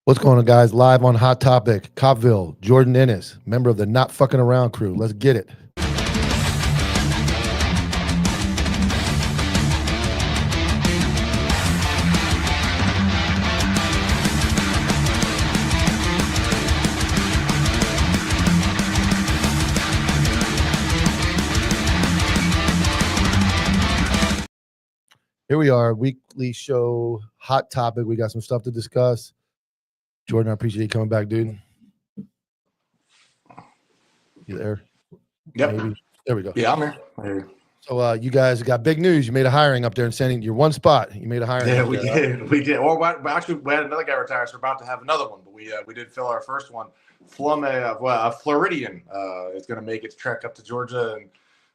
What's going on, guys? Live on Hot Topic, Copville, Jordan Ennis, member of the Not Fucking Around crew. Let's get it. Here we are, weekly show, Hot Topic. We got some stuff to discuss. Jordan, I appreciate you coming back, dude. You there? Yep. Maybe. There we go. Yeah, I'm here. So you guys got big news. You made a hiring up there in San Diego. You're one spot. You made a hiring. Yeah, we did. We did. Well, actually, we had another guy retire, so we're about to have another one. But we did fill our first one. A Floridian is going to make its trek up to Georgia and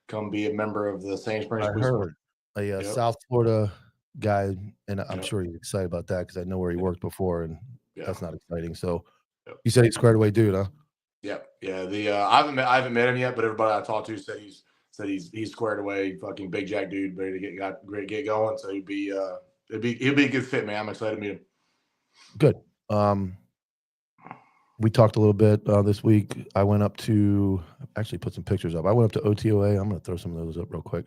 come be a member of the Sand Springs. I heard a South Florida guy, and I'm sure he's excited about that because I know where he worked before, and that's not exciting. So you said he's squared away, dude, huh? Yeah. I haven't met him yet, but everybody I talked to said he's squared away. Fucking big jack dude, ready to get going. So he'll be a good fit, man. I'm excited to meet him. Good. We talked a little bit this week. I went up to actually put some pictures up. I went up to OTOA. I'm going to throw some of those up real quick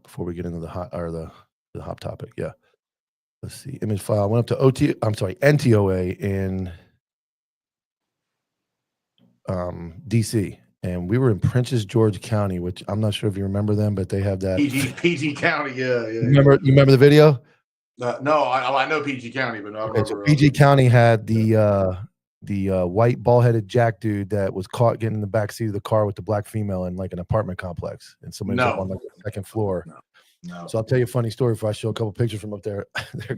before we get into the hot topic. Yeah. Let's see. Image file. I went up to NTOA in DC, and we were in Princess George County, which I'm not sure if you remember them, but they have that PG County. Yeah. You remember the video? No, I know PG County, but no. Okay, so PG County had the white ball-headed jack dude that was caught getting in the back seat of the car with the black female in like an apartment complex, and somebody's up on like the second floor. No. So I'll tell you a funny story before I show a couple pictures from up there.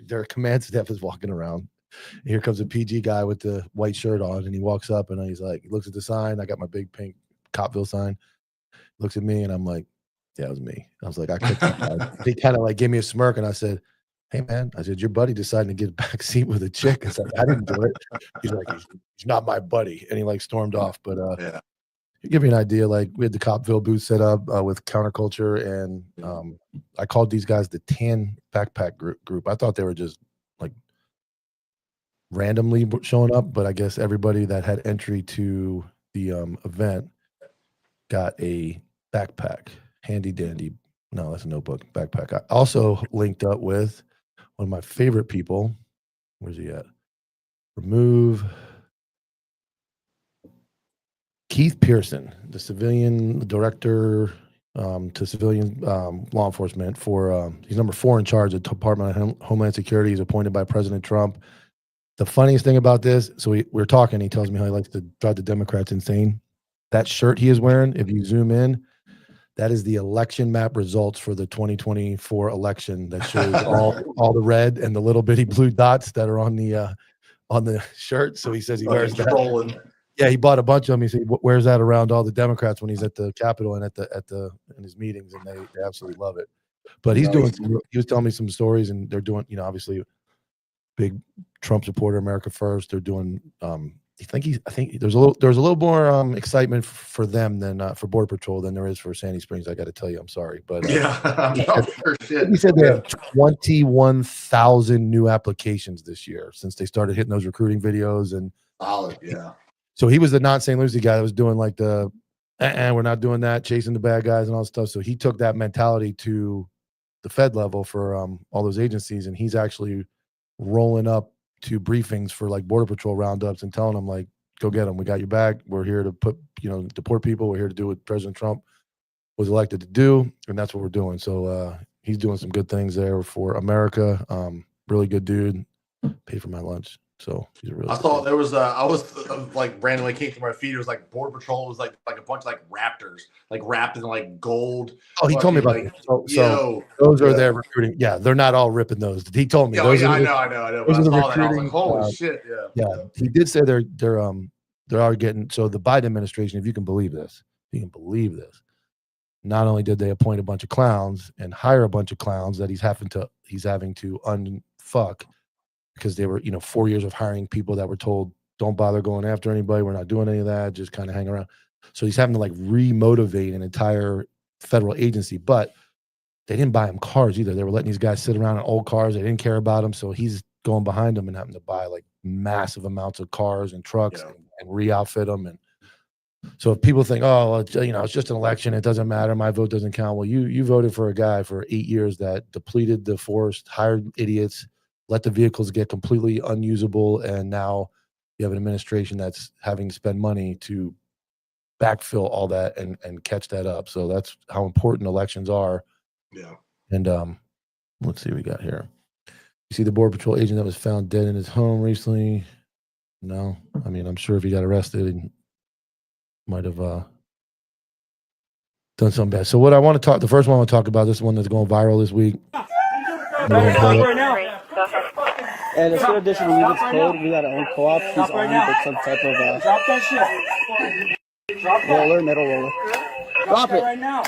Their command staff is walking around. Here comes a PG guy with the white shirt on, and he walks up and he's like, he looks at the sign. I got my big pink Copville sign. Looks at me and I'm like, yeah, it was me. I was like, I kicked that guy. He kind of like gave me a smirk and I said, hey man, I said, your buddy decided to get a back seat with a chick. I said, I didn't do it. He's like, he's not my buddy. And he like stormed off. But to give you an idea, like we had the Copville booth set up with counterculture, and I called these guys the Tan Backpack group. I thought they were just like randomly showing up, but I guess everybody that had entry to the event got a backpack, handy dandy. No, that's a notebook backpack. I also linked up with one of my favorite people. Where's he at? Remove Keith Pearson, the civilian director to civilian law enforcement for he's number 4 in charge of the Department of Homeland Security. He's appointed by President Trump. The funniest thing about this, so we're talking, he tells me how he likes to drive the Democrats insane. That shirt he is wearing, if you zoom in, that is the election map results for the 2024 election that shows all the red and the little bitty blue dots that are on the shirt. So he says he wears that. Trolling. Yeah, he bought a bunch of them. He said, "Where's that around all the Democrats when he's at the Capitol and in his meetings?" And they absolutely love it. But he was telling me some stories, and they're doing, obviously, big Trump supporter, America First. They're doing. I think there's a little more excitement for them than for Border Patrol than there is for Sandy Springs. I got to tell you, I'm sorry, but he said they have 21,000 new applications this year since they started hitting those recruiting videos and. Solid, yeah. So he was the non-St. Lucie guy that was doing like the, we're not doing that, chasing the bad guys and all that stuff. So he took that mentality to the Fed level for all those agencies, and he's actually rolling up to briefings for like Border Patrol roundups and telling them like, go get them. We got your back. We're here to deport people. We're here to do what President Trump was elected to do, and that's what we're doing. So he's doing some good things there for America. Really good dude. Paid for my lunch. So he's a really I thought there was I was like randomly came to my feed. It was like Border Patrol was like a bunch of like raptors, like wrapped in like gold. Oh, he told me about that. So those are their recruiting. Yeah, they're not all ripping those. He told me. I know. Those are the recruiting. I was like, holy shit! Yeah. He did say they're already getting. So the Biden administration, if you can believe this, not only did they appoint a bunch of clowns and hire a bunch of clowns that he's having to unfuck. Because they were, 4 years of hiring people that were told, don't bother going after anybody. We're not doing any of that. Just kind of hang around. So he's having to like remotivate an entire federal agency. But they didn't buy him cars either. They were letting these guys sit around in old cars. They didn't care about them. So he's going behind them and having to buy like massive amounts of cars and trucks and re-outfit them. And so if people think, oh, well, it's just an election, it doesn't matter, my vote doesn't count. Well, you voted for a guy for 8 years that depleted the forest, hired idiots, let the vehicles get completely unusable, and now you have an administration that's having to spend money to backfill all that and catch that up. So that's how important elections are. Yeah. And let's see what we got here. You see the Border Patrol agent that was found dead in his home recently? No. I mean, I'm sure if he got arrested, he might have done something bad. So what I want to talk, the first one I want to talk about, this one that's going viral this week. And instead of addition to Legion's code, we got our own co-op. He's armed with some type of Drop that shit. roller, metal roller. Drop it. Right now.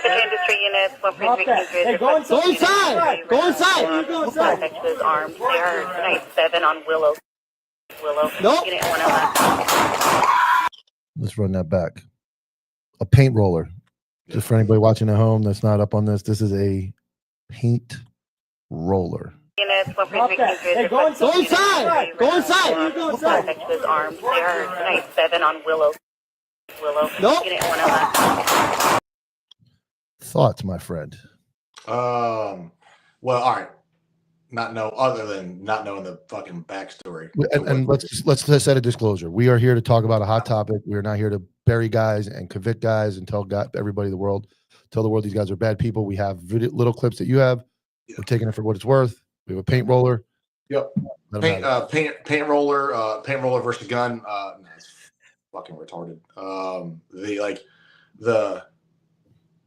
Industry units, Drop that. Hey, go inside. Go inside. Go inside. Go inside. Texas armed. They are tonight 7 on Willow. Nope. Unit 111. Let's run that back. A paint roller. Just for anybody watching at home that's not up on this, this is a paint roller. Units, Drop that. Hey, go inside. Go inside. Go inside. Go inside. Texas armed. They are tonight 7 on Willow. Nope. Unit 111. Thoughts, my friend? Well, all right. Other than not knowing the fucking backstory. And let's set a disclosure. We are here to talk about a hot topic. We are not here to bury guys and convict guys and tell everybody in the world, tell the world these guys are bad people. We have little clips that you have. We're taking it for what it's worth. We have a paint roller. Yep. Paint roller versus gun. No, it's fucking retarded.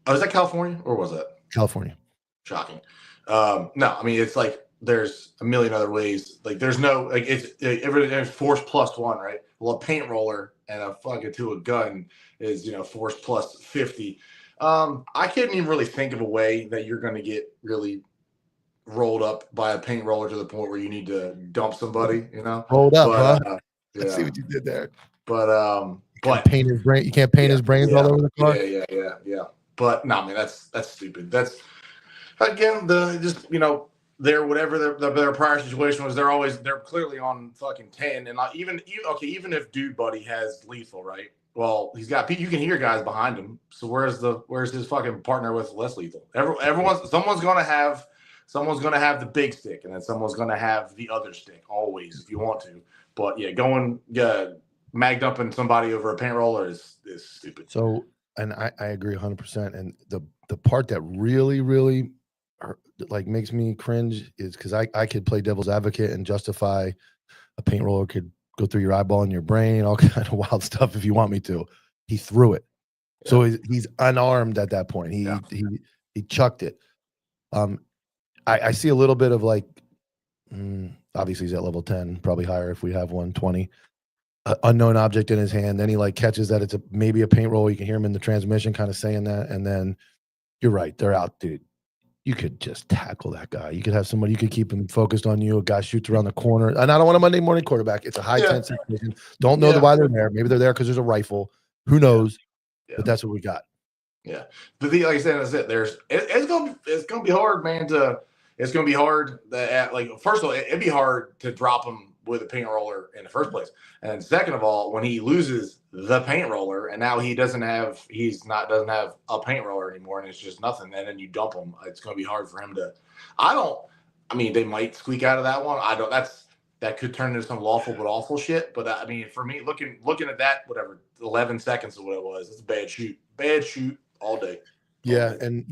Is that California or was it California? Shocking. No, I mean it's like there's a million other ways. Like there's no like there's force plus 1, right? Well, a paint roller and a fucking to a gun is force plus 50. I couldn't even really think of a way that you're going to get really rolled up by a paint roller to the point where you need to dump somebody. Hold up, huh? Yeah. Let's see what you did there. But paint his brain. You can't paint his brains all over the car. Yeah. But no, I mean that's stupid. That's again their whatever their prior situation was. They're clearly on fucking 10, and even if Dude Buddy has lethal, right? Well, he's got you can hear guys behind him. So where's his fucking partner with less lethal? Someone's gonna have the big stick, and then someone's gonna have the other stick always if you want to. But yeah, going magged up in somebody over a paint roller is stupid. So, and I agree 100%. And the part that really like makes me cringe is because I could play devil's advocate and justify a paint roller could go through your eyeball and your brain, all kind of wild stuff if you want me to. He threw it. Yeah. So he's unarmed at that point. He chucked it. I see a little bit of like, obviously he's at level 10, probably higher if we have 120. Unknown object in his hand. Then he like catches that it's maybe a paint roller. You can hear him in the transmission kind of saying that. And then you're right. They're out, dude. You could just tackle that guy. You could have somebody, you could keep him focused on you. A guy shoots around the corner. And I don't want a Monday morning quarterback. It's a high tense situation. Don't know why they're there. Maybe they're there because there's a rifle. Who knows? Yeah. But that's what we got. Yeah. But like I said, that's it. It's gonna be hard, man. It's gonna be hard first of all, it'd be hard to drop him with a paint roller in the first place. And second of all, when he loses the paint roller and now he doesn't have a paint roller anymore and it's just nothing, and then you dump him, it's going to be hard for him to, they might squeak out of that one. That could turn into some lawful but awful shit. But I mean, for me, looking at that, whatever, 11 seconds of what it was, it's a bad shoot all day. Yeah. And,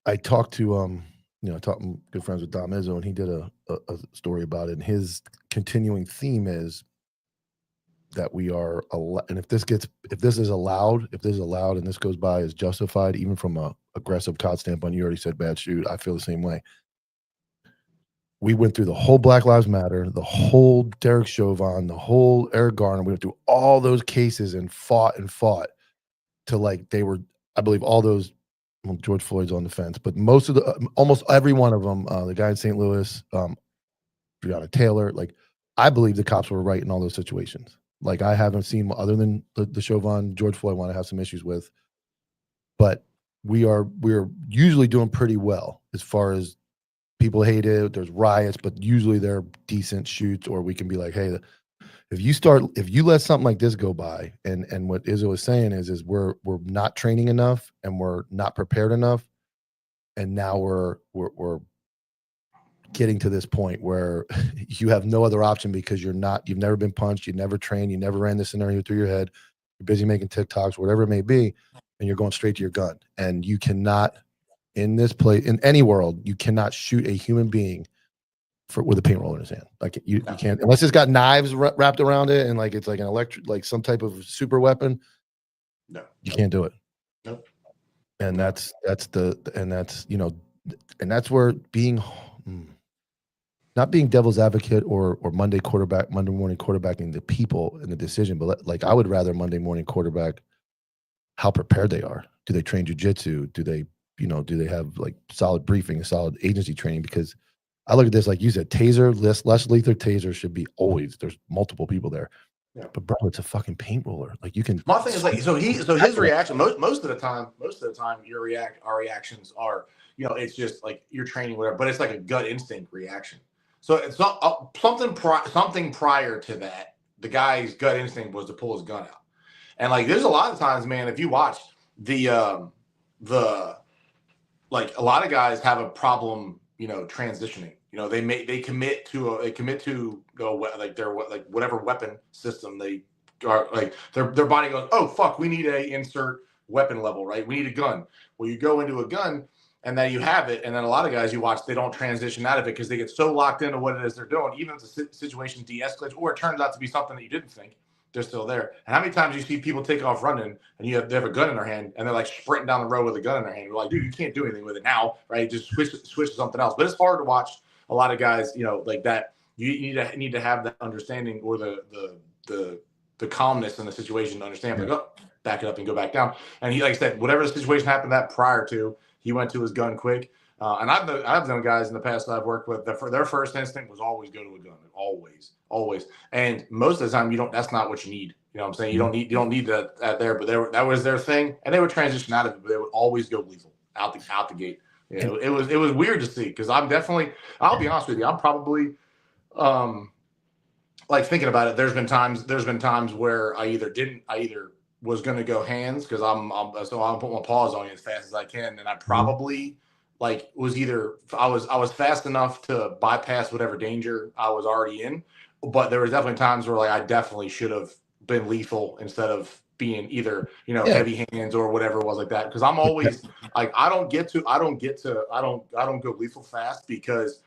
I talked to, good friends with Dom Izzo, and he did a story about it. And his continuing theme is that we are, and if this is allowed, and this goes by as justified, even from a aggressive COD standpoint, you already said bad shoot. I feel the same way. We went through the whole Black Lives Matter, the whole Derek Chauvin, the whole Eric Garner. We went through all those cases and fought to like they were, I believe, all those. Well, George Floyd's on the fence, but almost every one of them, the guy in St. Louis, Breonna Taylor, like I believe the cops were right in all those situations. Like I haven't seen other than the Chauvin, George Floyd one I have some issues with, but we're usually doing pretty well as far as people hate it. There's riots, but usually they're decent shoots, or we can be like, hey, if you let something like this go by, and what Izzo is saying is we're not training enough and we're not prepared enough, and now we're getting to this point where you have no other option because you've never been punched, you've never trained, you never ran this scenario through your head, you're busy making TikToks, whatever it may be, and you're going straight to your gun, and you cannot in any world, you cannot shoot a human being with a paint roller in his hand. Like you can't, unless it's got knives wrapped around it and like it's like an electric, like some type of super weapon. No, you can't do it. Nope. And that's where being not being devil's advocate or Monday morning quarterbacking the people in the decision, but like I would rather Monday morning quarterback how prepared they are. Do they train jujitsu? Do they have like solid briefing, solid agency training? Because I look at this, like you said, taser, less lethal taser should be always. There's multiple people there. Yeah. But bro, it's a fucking paint roller. Like you can. My thing is like, so his reaction most of the time, our reactions are, it's just like you're training whatever, but it's like a gut instinct reaction. So it's not something prior to that. The guy's gut instinct was to pull his gun out, and like there's a lot of times, man, if you watch the like a lot of guys have a problem, transitioning. They commit to like their whatever weapon system they are, like their body goes, oh fuck, we need a insert weapon level, right? We need a gun. Well, you go into a gun and then you have it, and then a lot of guys you watch, they don't transition out of it because they get so locked into what it is they're doing, even if the situation de-escalates or it turns out to be something that you didn't think. They're still there. And how many times you see people take off running and they have a gun in their hand and they're like sprinting down the road with a gun in their hand? You're like, dude, you can't do anything with it now, right? Just switch to something else. But it's hard to watch a lot of guys, like that. You need to have that understanding or the calmness in the situation to understand. Like, oh, back it up and go back down. And he, like I said, whatever the situation happened that prior to, he went to his gun quick. And I've done guys in the past that I've worked with that for their first instinct was always go to a gun, always. And most of the time, that's not what you need. You know what I'm saying? You don't need that there, but that was their thing, and they would transition out of it, but they would always go lethal out the gate. It was weird to see because I'll be honest with you, I'm probably like thinking about it. There's been times where I either was going to go hands because so I'll put my paws on you as fast as I can, and I probably. Like was either I was fast enough to bypass whatever danger I was already in, but there was definitely times where like I definitely should have been lethal instead of being either heavy hands or whatever it was like that. Because I'm always like I don't go lethal fast because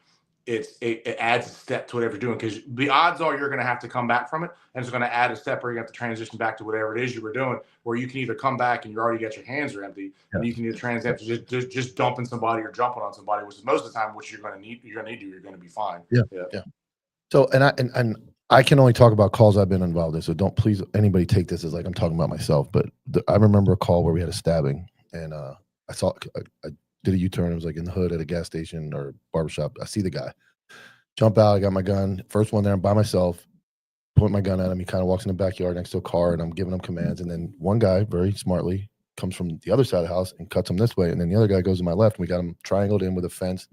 it adds a step to whatever you're doing, because the odds are you're going to have to come back from it, and it's going to add a step where you have to transition back to whatever it is you were doing, where you can either come back and you already got your hands are empty, and you can either transition to just dumping somebody or jumping on somebody, which is most of the time what you're going to need. You're going to be fine. Yeah. So and I can only talk about calls I've been involved in, so don't please anybody take this as like I'm talking about myself. But I remember a call where we had a stabbing, and I did a U-turn. It was like in the hood at a gas station or barbershop. I see the guy jump out. I got my gun. First one there. I'm by myself. Point my gun at him. He kind of walks in the backyard next to a car, and I'm giving him commands. And then one guy very smartly comes from the other side of the house and cuts him this way. And then the other guy goes to my left, and we got him triangled in with a fence.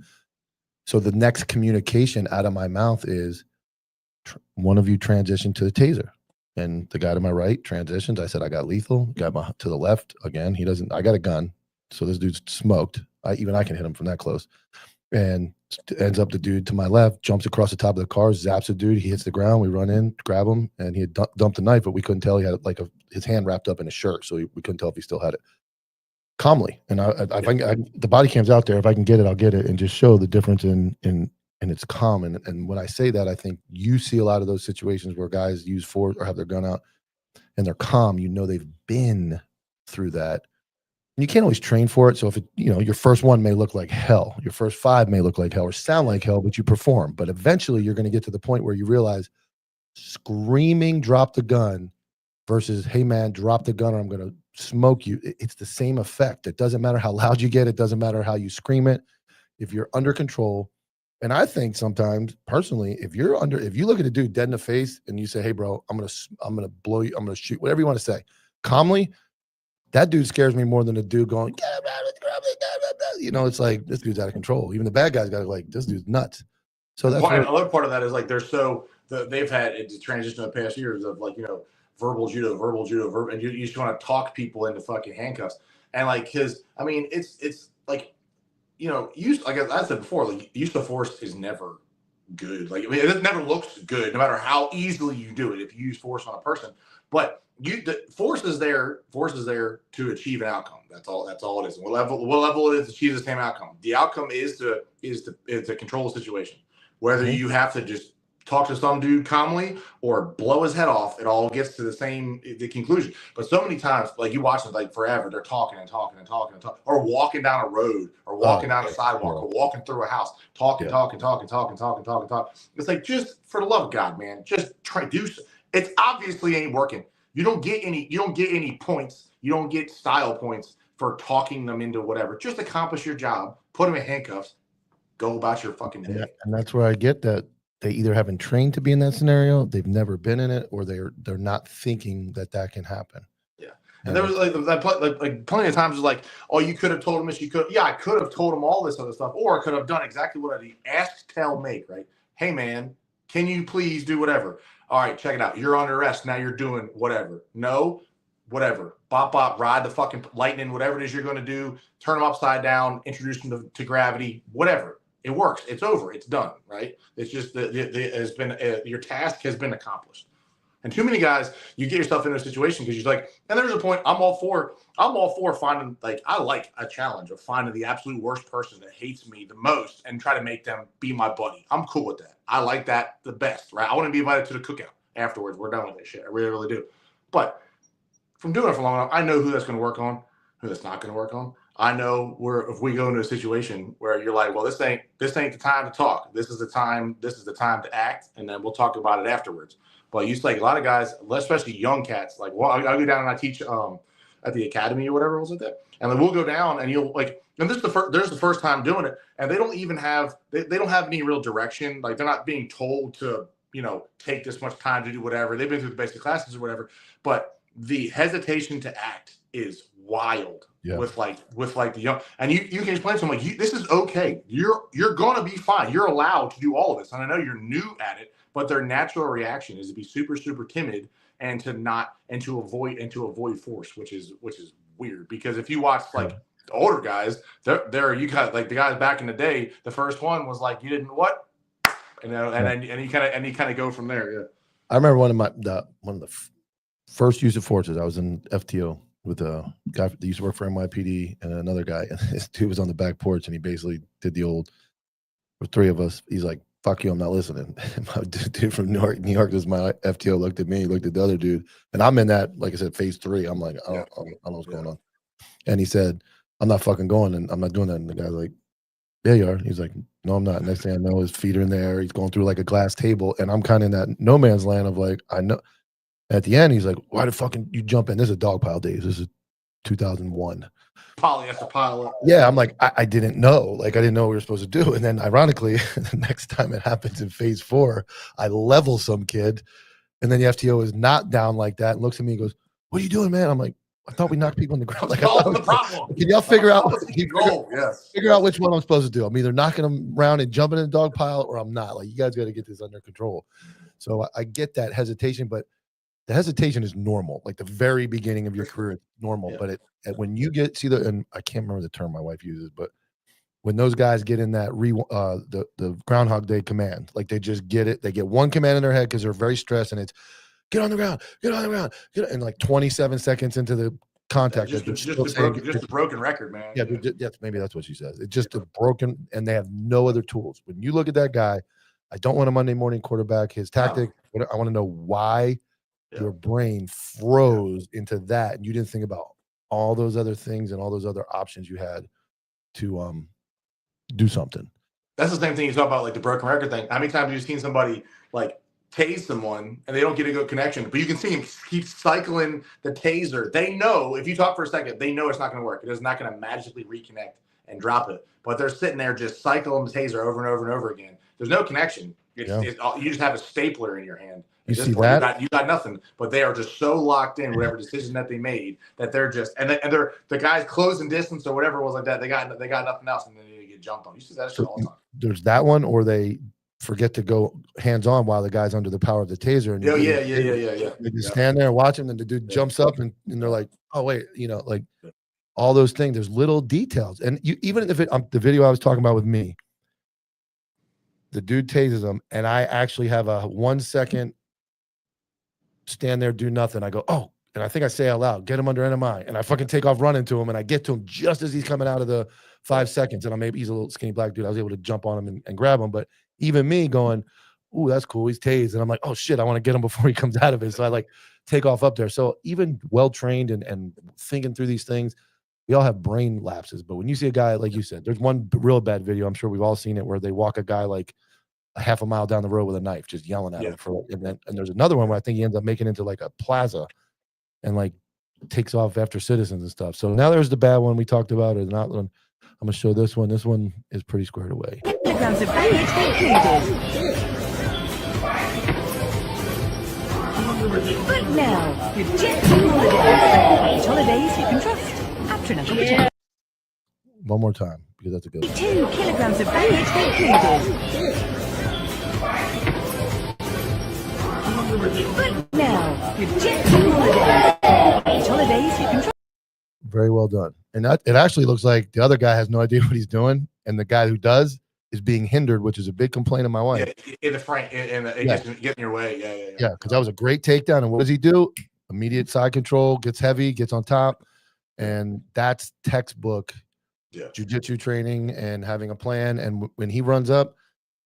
So the next communication out of my mouth is, one of you transition to the taser. And the guy to my right transitions. I said, I got lethal. Guy to the left, again, he doesn't. I got a gun. So this dude's smoked. I can hit him from that close. And ends up the dude to my left jumps across the top of the car, zaps the dude. He hits the ground. We run in, grab him, and he had dumped the knife, but we couldn't tell. He had like his hand wrapped up in a shirt, so we couldn't tell if he still had it. Calmly, and the body cam's out there. If I can get it, I'll get it, and just show the difference in it's calm. And when I say that, I think you see a lot of those situations where guys use force or have their gun out, and they're calm. They've been through that. And you can't always train for it. So if your first one may look like hell, your first 5 may look like hell or sound like hell, but you perform. But eventually you're going to get to the point where you realize screaming, drop the gun versus, hey man, drop the gun or I'm going to smoke you. It's the same effect. It doesn't matter how loud you get. It doesn't matter how you scream it. If you're under control. And I think sometimes personally, if you look at a dude dead in the face and you say, hey bro, I'm going to blow you. I'm going to shoot, whatever you want to say calmly. That dude scares me more than a dude going, it's like this dude's out of control. Even the bad guys got to like, this dude's nuts. So that's another part of that is like they've had it's transition in the past years of like verbal judo, and you just want to talk people into fucking handcuffs. And like it's like like I said before, like use of force is never good. Like it never looks good, no matter how easily you do it. If you use force on a person, but the force is there to achieve an outcome. That's all it is. What level it is to achieve the same outcome. The outcome is to control the situation. Whether you have to just talk to some dude calmly or blow his head off, it all gets to the conclusion. But so many times, like you watch it like forever, they're talking, or walking down a road, or walking down a sidewalk, or walking through a house, talking. It's like, just for the love of God, man, just try do. It obviously ain't working. You don't get any points. You don't get style points for talking them into whatever. Just accomplish your job. Put them in handcuffs. Go about your fucking day. And that's where I get that they either haven't trained to be in that scenario, they've never been in it, or they're not thinking that can happen. Yeah, and there was like plenty of times it was like, oh, you could have told him this. I could have told him all this other stuff, or I could have done exactly what I did. Ask, tell, make. Right? Hey, man, can you please do whatever? All right, check it out. You're under arrest now. You're doing whatever. No, whatever. Bop bop. Ride the fucking lightning. Whatever it is you're going to do. Turn them upside down. Introduce them to gravity. Whatever. It works. It's over. It's done. Right? It's just your task has been accomplished. And too many guys, you get yourself into a situation because you're like, and there's a point. I'm all for finding, like, I like a challenge of finding the absolute worst person that hates me the most and try to make them be my buddy. I'm cool with that. I like that the best. Right? I want to be invited to the cookout afterwards. We're done with this shit. I really, really do. But from doing it for long enough, I know who that's going to work on, who that's not going to work on. I know if we go into a situation where you're like, well, this ain't the time to talk. This is the time to act, and then we'll talk about it afterwards. But you like a lot of guys, especially young cats, like, well, I'll go down and I teach at the academy or whatever was it that, and then we'll go down and you'll like, and there's the first time doing it, and they don't even have they don't have any real direction. Like they're not being told to take this much time to do whatever. They've been through the basic classes or whatever, but the hesitation to act is wild. Yeah. with the young, and you can explain to them like, this is okay. You're gonna be fine. You're allowed to do all of this, and I know you're new at it, but their natural reaction is to be super, super timid and to avoid force, which is weird. Because if you watch like the older guys, you got like the guys back in the day. The first one was like, you didn't what, and you kind of go from there. Yeah, I remember one of the first use of forces. I was in FTO with a guy that used to work for NYPD and another guy, and this dude was on the back porch, and he basically did the old, with three of us, he's like, fuck you, I'm not listening. My dude from New York was my FTO, looked at me, looked at the other dude, and I'm in that, like I said, phase 3. I'm like, I don't know what's going on. And he said, I'm not fucking going, and I'm not doing that. And the guy's like, yeah, you are. He's like, no, I'm not. Next thing I know, his feet are in the air. He's going through like a glass table, and I'm kind of in that no man's land of like, I know. At the end, he's like, why the fucking you jump in? This is dog pile days. This is 2001. Polyester pile up. Yeah, I'm like, I didn't know. Like, I didn't know what we were supposed to do. And then, ironically, the next time it happens in phase 4, I level some kid. And then the FTO is not down like that and looks at me and goes, what are you doing, man? I'm like, I thought we knocked people on the ground. Like, the problem. Can y'all figure out which one I'm supposed to do? I'm either knocking them around and jumping in the dog pile, or I'm not. Like, you guys got to get this under control. So I get that hesitation, but the hesitation is normal. Like the very beginning of your career, it's normal. Yeah. But when you and I can't remember the term my wife uses, but when those guys get in that the Groundhog Day command, like they just get it. They get one command in their head because they're very stressed, and it's get on the ground, and like 27 seconds into the contact, just a broken record, man. Yeah, maybe that's what she says. It's just a broken, and they have no other tools. When you look at that guy, I don't want a Monday morning quarterback. His tactic, I want to know why. Your brain froze into that, and you didn't think about all those other things and all those other options you had to do something. That's the same thing you talk about, like the broken record thing. How many times have you seen somebody like tase someone and they don't get a good connection, but you can see him keep cycling the taser. They know if you talk for a second, they know it's not going to work. It is not going to magically reconnect and drop it. But they're sitting there just cycling the taser over and over and over again. There's no connection. You just have a stapler in your hand. You see that? You got nothing. But they are just so locked in whatever decision that they made that they're just and they're the guys closing distance or whatever it was like that. They got nothing else and then they get jumped on. You see that shit all the time. There's that one, or they forget to go hands on while the guy's under the power of the taser. And Yeah. They just stand there and watch him, and the dude jumps up, and they're like, "Oh wait," like all those things. There's little details, and even if the video I was talking about with me, the dude tases him, and I actually have a 1 second stand there, do nothing. I go, "Oh," and I think I say out loud, "Get him under NMI," and I fucking take off running to him, and I get to him just as he's coming out of the 5 seconds, and he's a little skinny black dude. I was able to jump on him and grab him, but even me going, "Ooh, that's cool. He's tased," and I'm like, "Oh shit, I want to get him before he comes out of it." So I like take off up there. So even well trained and thinking through these things, we all have brain lapses. But when you see a guy like you said, there's one real bad video. I'm sure we've all seen it where they walk a guy like a half a mile down the road with a knife, just yelling at him and there's another one where I think he ends up making it into like a plaza and like takes off after citizens and stuff. So now there's the bad one we talked about, or not one. I'm gonna show this one. This one is pretty squared away. Kilograms of baggage included. But now, with JetBlue Holidays. Holidays you can trust. At One more time, because that's a good one. 2 kilograms of baggage included. But now, with JetBlue Holidays. Holidays you can trust. Very well done. And that it actually looks like the other guy has no idea what he's doing, and the guy who does is being hindered, which is a big complaint of my wife. In the front, it gets in your way. Yeah, because that was a great takedown. And what does he do? Immediate side control, gets heavy, gets on top, and that's textbook jiu-jitsu training and having a plan. And when he runs up,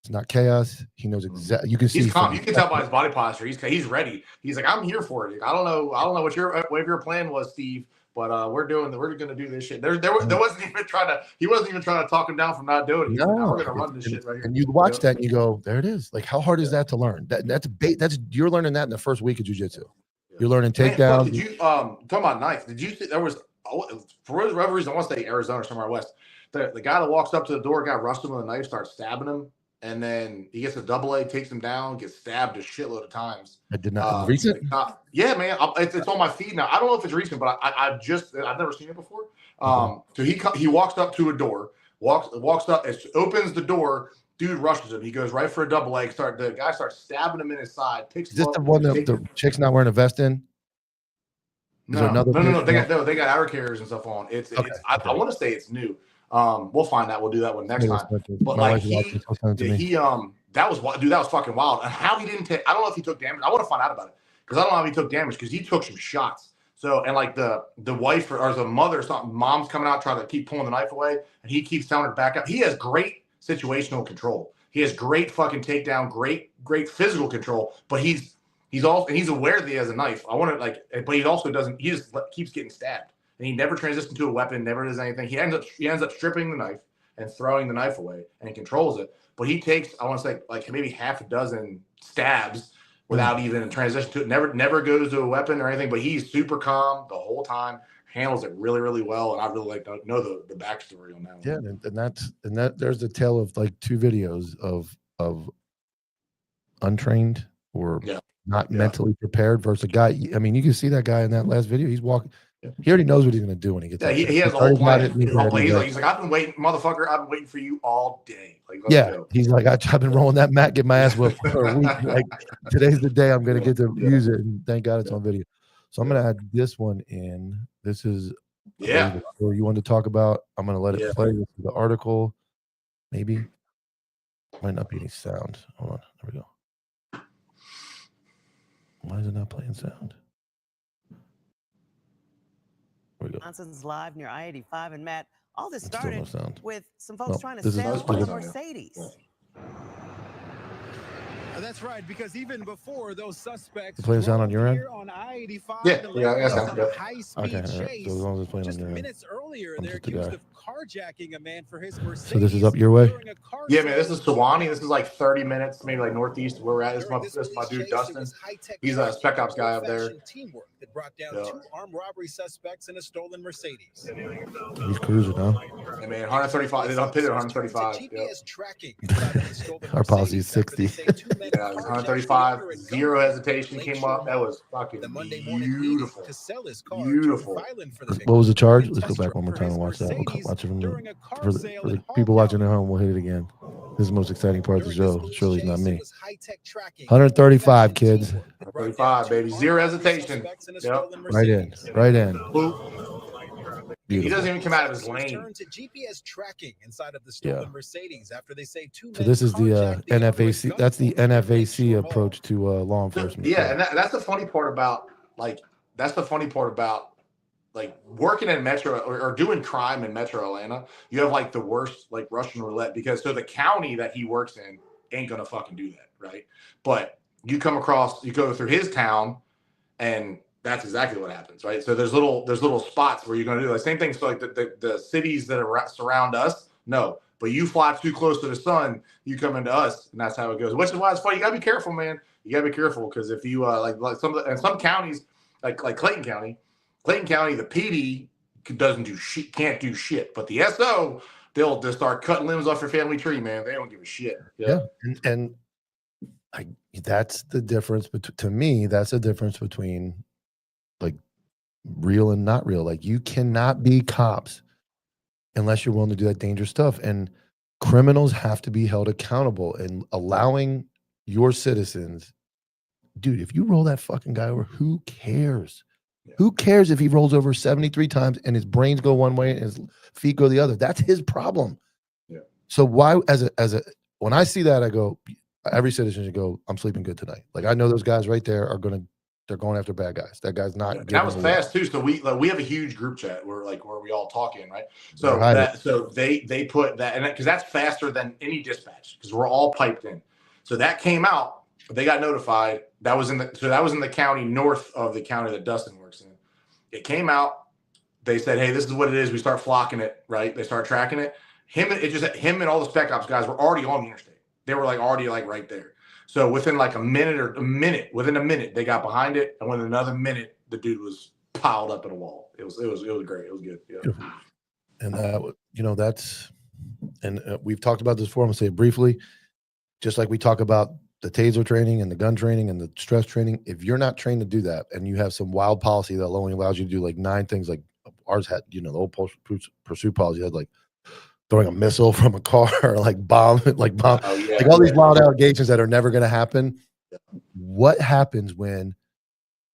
it's not chaos. He knows exactly. You can see he's calm. You can tell by his body posture. He's ready. He's like, I'm here for it. I don't know what your plan was, Steve. But we're going to do this shit. He wasn't even trying to talk him down from not doing it. He's like, we're going to run this shit right here. And you watch that and you go, there it is. Like, how hard is that to learn? That's you're learning that in the first week of jiu-jitsu. You're learning takedowns. Did you talking about knife? Did you see there was for whatever reason, I want to say Arizona or somewhere west. The guy that walks up to the door, guy rushes him with a knife, starts stabbing him, and then he gets a double A, takes him down, gets stabbed a shitload of times. I did not recent. Yeah, man, it's on my feed now. I don't know if it's recent, but I've never seen it before. So he walks up to a door, walks up, opens the door. Dude rushes him. He goes right for a double leg. The guy starts stabbing him in his side. Picks Is this the one that the chick's not wearing a vest in? No. They got outer carriers and stuff on. I want to say it's new. We'll find out. We'll do that one next time. But like that was fucking wild. And how he didn't take, I don't know if he took damage. I want to find out about it because I don't know if he took damage because he took some shots. So, and like the wife or the mother or something, mom's coming out trying to keep pulling the knife away, and he keeps telling her back up. He has great situational control. He has great fucking takedown, great physical control, but he's aware that he has a knife. But he also doesn't. He just keeps getting stabbed, and he never transitions to a weapon. Never does anything. He ends up stripping the knife and throwing the knife away, and he controls it. But he takes, I want to say, like maybe half a dozen stabs without even a transition to it. Never goes to a weapon or anything. But he's super calm the whole time. Handles it really, really well, and I really like to know the backstory on that one. Yeah, and that there's the tale of like 2 videos of untrained or not mentally prepared versus a guy. I mean, you can see that guy in that last video. He's walking. He already knows what he's going to do when he gets. Yeah, he has a whole plan. He's like, I've been waiting, motherfucker. I've been waiting for you all day. Like, let's go. He's like, I've been rolling that mat, get my ass whipped for a week. Like, today's the day I'm going to get to use it, and thank God it's on video. So I'm going to add this one in. This is where you want to talk about. I'm going to let it play. This is the article. Maybe might not be any sound. Hold on. There we go. Why is it not playing sound? There we go. Johnson's live near I-85, and Matt, all this started with some folks trying to this sell is a Mercedes. That's right, because even before those suspects play the sound on your end? on I-85, Just minutes earlier, they're accused of carjacking a man for his Mercedes. So this is up your way? Yeah, man, this is Sewanee. This is like 30 minutes, maybe like northeast of where we're at. This is my dude Dustin. He's a spec ops guy up there. Teamwork that brought down 2 armed robbery suspects in a stolen Mercedes. He's cruising, huh? Hey, man, 135. They don't pit at 135. GPS tracking. Our policy is 60. Yeah, 135, zero hesitation came up. That was fucking beautiful. To sell his car Beautiful. to Violin for the What was the charge? victim. Let's go back one more time and watch that. We'll watch it from During a car for sale the in Hall people watching County. at home. We'll hit it again. This is the most exciting part of the During show. this Surely it's not chase, it me. was high-tech tracking, 135 kids. 135, baby. Zero hesitation. Yep. Right in. Right in. He doesn't even come out of his lane. Turn to GPS tracking inside of the stolen Mercedes after they say two So men this is the carjacked the other NFAC. at That's the gunpoint near NFAC Lakeshore Hall. approach to law enforcement. Yeah, and that's the funny part about like working in Metro or doing crime in Metro Atlanta. You have like the worst like Russian roulette because so the county that he works in ain't gonna fucking do that, right? But you go through his town, and that's exactly what happens, right? So there's little spots where you're gonna do the same thing. So like the cities that surround us, no. But you fly too close to the sun, you come into us, and that's how it goes. Which is why it's funny. You gotta be careful, man. You gotta be careful because if you like some counties, like Clayton County, the PD doesn't do shit, can't do shit. But the SO, they'll just start cutting limbs off your family tree, man. They don't give a shit. Yeah, and that's the difference. But to me, that's the difference between like real and not real. Like you cannot be cops unless you're willing to do that dangerous stuff. And criminals have to be held accountable. And allowing your citizens, dude, if you roll that fucking guy over, who cares? Yeah. Who cares if he rolls over 73 times and his brains go one way and his feet go the other? That's his problem. Yeah. So why, when I see that, I go, every citizen should go, I'm sleeping good tonight. Like I know those guys right there they're going after bad guys. That guy's not. Yeah, that was fast too. So we have a huge group chat where we all talk in, right? So they put that, and because that's faster than any dispatch because we're all piped in. So that came out. They got notified. That was in the county north of the county that Dustin works in. It came out. They said, "Hey, this is what it is." We start flocking it, right? They start tracking it. Him and all the spec ops guys were already on the interstate. They were like already like right there. So within like within a minute, they got behind it, and within another minute, the dude was piled up in a wall. It was great. It was good. Yeah. And that's, and we've talked about this before. I'm gonna say it briefly, just like we talk about the taser training and the gun training and the stress training. If you're not trained to do that, and you have some wild policy that only allows you to do like 9 things, like ours had, the old pursuit policy had like throwing a missile from a car, like bomb, like all these wild allegations that are never going to happen. Yeah. What happens when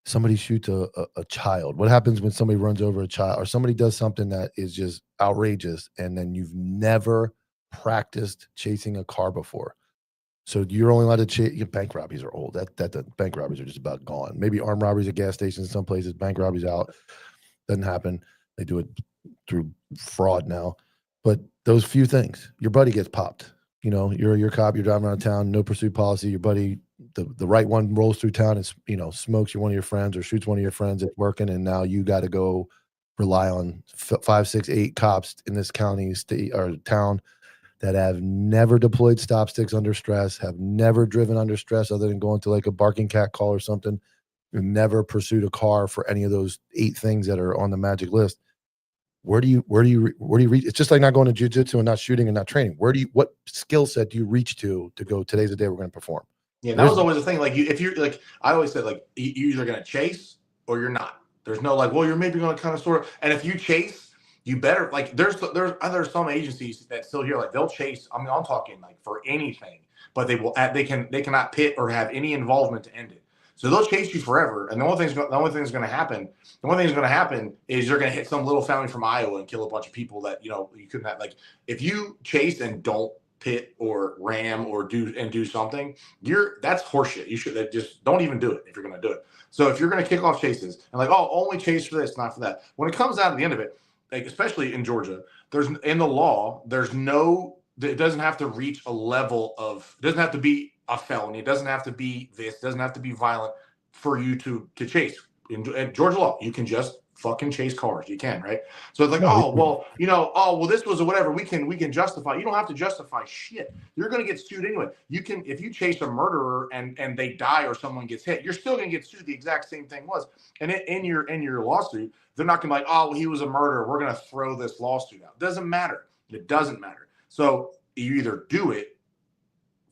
somebody shoots a child? What happens when somebody runs over a child or somebody does something that is just outrageous and then you've never practiced chasing a car before? So you're only allowed to chase. Bank robberies are old. That bank robberies are just about gone. Maybe armed robberies at gas stations in some places. Bank robberies out. Doesn't happen. They do it through fraud now. But those few things, your buddy gets popped. You're a cop, you're driving around town, no pursuit policy. Your buddy, the right one rolls through town and, smokes one of your friends or shoots one of your friends at working. And now you got to go rely on 5, 6, 8 cops in this county, state, or town that have never deployed stop sticks under stress, have never driven under stress other than going to like a barking cat call or something, never pursued a car for any of those 8 things that are on the magic list. Where do you reach? It's just like not going to jiu-jitsu and not shooting and not training. What skill set do you reach to go, today's the day we're going to perform? Yeah, that was always the thing. Like if you're like, I always said, like you're either going to chase or you're not. There's no like, well, you're maybe going to kind of sort of, and if you chase, you better like, there's some agencies that still here, like they'll chase. I mean, I'm talking like for anything, but they cannot pit or have any involvement to end it. So they'll chase you forever. And the only thing that's going to happen is you're going to hit some little family from Iowa and kill a bunch of people that, you couldn't have. Like if you chase and don't pit or ram or do something, that's horseshit. You should just don't even do it if you're going to do it. So if you're going to kick off chases and like, oh, only chase for this, not for that. When it comes out at the end of it, like especially in Georgia, in the law, it doesn't have to reach a level of, it doesn't have to be a felony. It doesn't have to be this. It doesn't have to be violent for you to chase. In Georgia law, you can just fucking chase cars. You can, right? So it's like, this was a whatever. We can justify. You don't have to justify shit. You're going to get sued anyway. You can, if you chase a murderer and they die or someone gets hit, you're still going to get sued. The exact same thing was. And in your lawsuit, they're not going to be like, oh, well, he was a murderer. We're going to throw this lawsuit out. Doesn't matter. It doesn't matter. So you either do it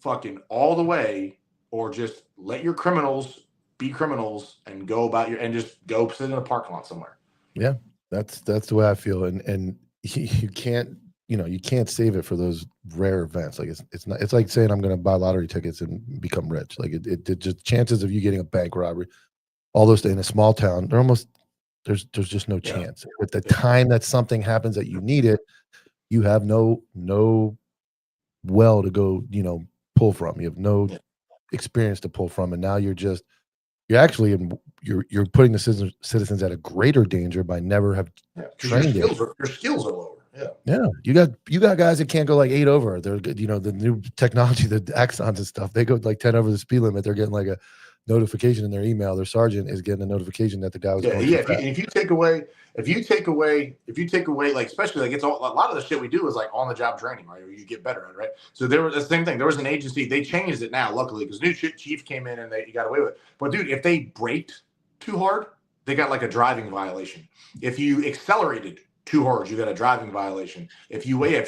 fucking all the way or just let your criminals be criminals and go about and just go sit in a parking lot somewhere. Yeah, that's the way I feel, and you can't you can't save it for those rare events. Like it's not. It's like saying I'm going to buy lottery tickets and become rich. Like it just chances of you getting a bank robbery, all those in a small town, they're almost there's just no chance. At the time that something happens that you need it, you have no well to go pull from. You have no experience to pull from, and now you're actually you're putting the citizens at a greater danger by never have trained your skills are lower. Yeah. You got guys that can't go like 8 over. They're the new technology, the axons and stuff. They go like 10 over the speed limit. They're getting like a notification in their email. Their sergeant is getting a notification that the guy was going too fast. If you take away, like, especially like a lot of the shit we do is like on the job training, right? Or you get better at it, right? So there was the same thing. There was an agency. They changed it now, luckily, because new chief came in and you got away with it. But dude, if they braked too hard, they got like a driving violation. If you accelerated too hard, you got a driving violation. If you went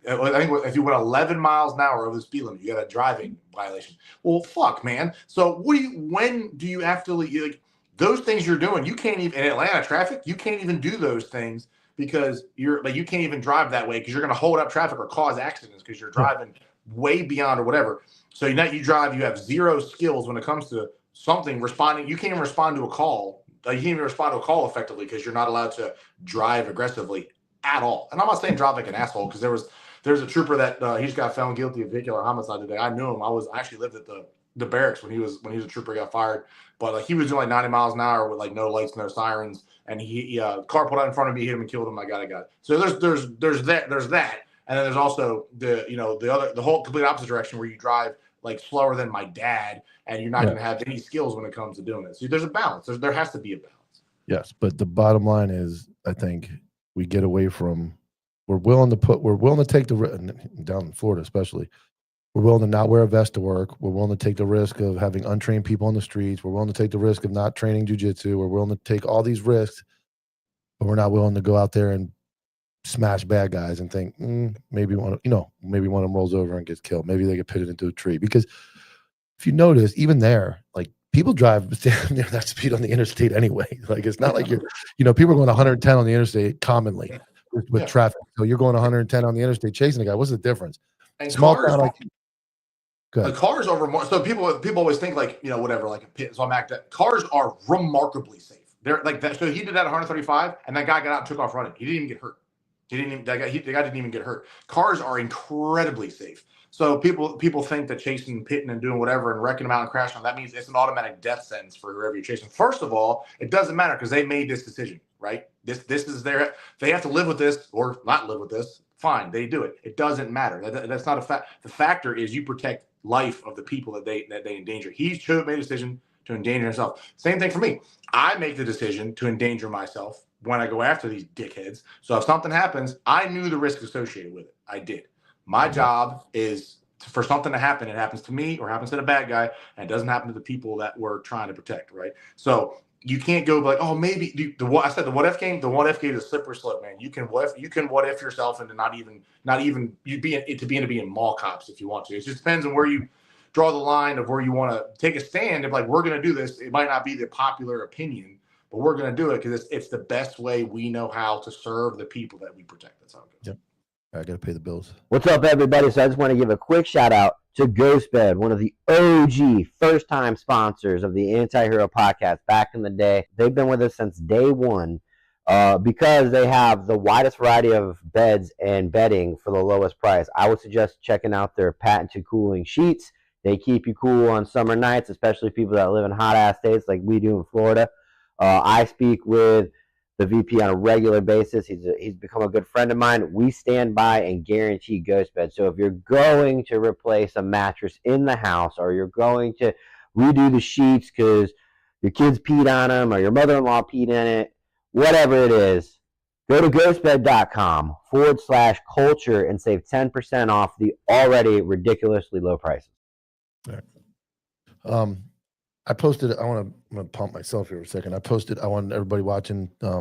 11 miles an hour over the speed limit, you got a driving violation. Well, fuck, man. So when do you have to like those things you're doing? You can't even in Atlanta traffic. You can't even do those things because you can't even drive that way because you're going to hold up traffic or cause accidents because you're driving way beyond or whatever. So you have zero skills when it comes to something responding. You can't even respond to a call. You can't even respond to a call effectively because you're not allowed to drive aggressively at all. And I'm not saying drive like an asshole because there's a trooper that he just got found guilty of vehicular homicide today. I knew him. I actually lived at the barracks when he was a trooper, got fired. But like he was doing like 90 miles an hour with like no lights, no sirens, and he car pulled out in front of me, hit him and killed him. I got it. So there's that, and then there's also the whole complete opposite direction where you drive like slower than my dad, and you're not going to have any skills when it comes to doing it. So there's a balance. There has to be a balance. Yes, but the bottom line is, I think we get away from. We're willing to take the down in Florida, especially. We're willing to not wear a vest to work. We're willing to take the risk of having untrained people on the streets. We're willing to take the risk of not training jujitsu. We're willing to take all these risks, but we're not willing to go out there and smash bad guys and think maybe one of them rolls over and gets killed. Maybe they get pitted into a tree. Because if you notice, even there, like people drive near that speed on the interstate anyway. Like it's not like people are going 110 on the interstate commonly with traffic. So you're going 110 on the interstate chasing a guy. What's the difference? And small cars, town, the cars are so people always think like whatever, like a pit. So I'm acting. Cars are remarkably safe. They're like that. So he did that at 135, and that guy got out and took off running. He didn't even get hurt. The guy didn't even get hurt. Cars are incredibly safe. So people think that chasing, pitting, and doing whatever and wrecking them out and crashing them, that means it's an automatic death sentence for whoever you're chasing. First of all, it doesn't matter because they made this decision, right? This is they have to live with this or not live with this. Fine, they do it. It doesn't matter. That's not a fact. The factor is you protect life of the people that they endanger. He made a decision to endanger himself. Same thing for me. I make the decision to endanger myself when I go after these dickheads. So if something happens, I knew the risk associated with it. I did. My job is for something to happen. It happens to me or happens to the bad guy, and it doesn't happen to the people that we're trying to protect, right? So you can't go like, oh, maybe the what if game. The what if game is a slippery slope, man. You can what if yourself into not even you be in mall cops if you want to. It just depends on where you draw the line of where you want to take a stand. If like we're going to do this, it might not be the popular opinion, but we're going to do it because it's the best way we know how to serve the people that we protect. That's how it goes. Yep. I got to pay the bills. What's up, everybody? So I just want to give a quick shout out to Ghostbed, one of the OG first-time sponsors of the Anti-Hero podcast back in the day. They've been with us since day one because they have the widest variety of beds and bedding for the lowest price. I would suggest checking out their patented cooling sheets. They keep you cool on summer nights, especially people that live in hot-ass states like we do in Florida. I speak with the VP on a regular basis. He's become a good friend of mine. We stand by and guarantee ghost bed. So if you're going to replace a mattress in the house, or you're going to redo the sheets because your kids peed on them or your mother-in-law peed in it, whatever it is, go to ghostbed.com/culture and save 10% off the already ridiculously low prices. All right. I posted. I'm gonna pump myself here for a second. I want everybody watching. I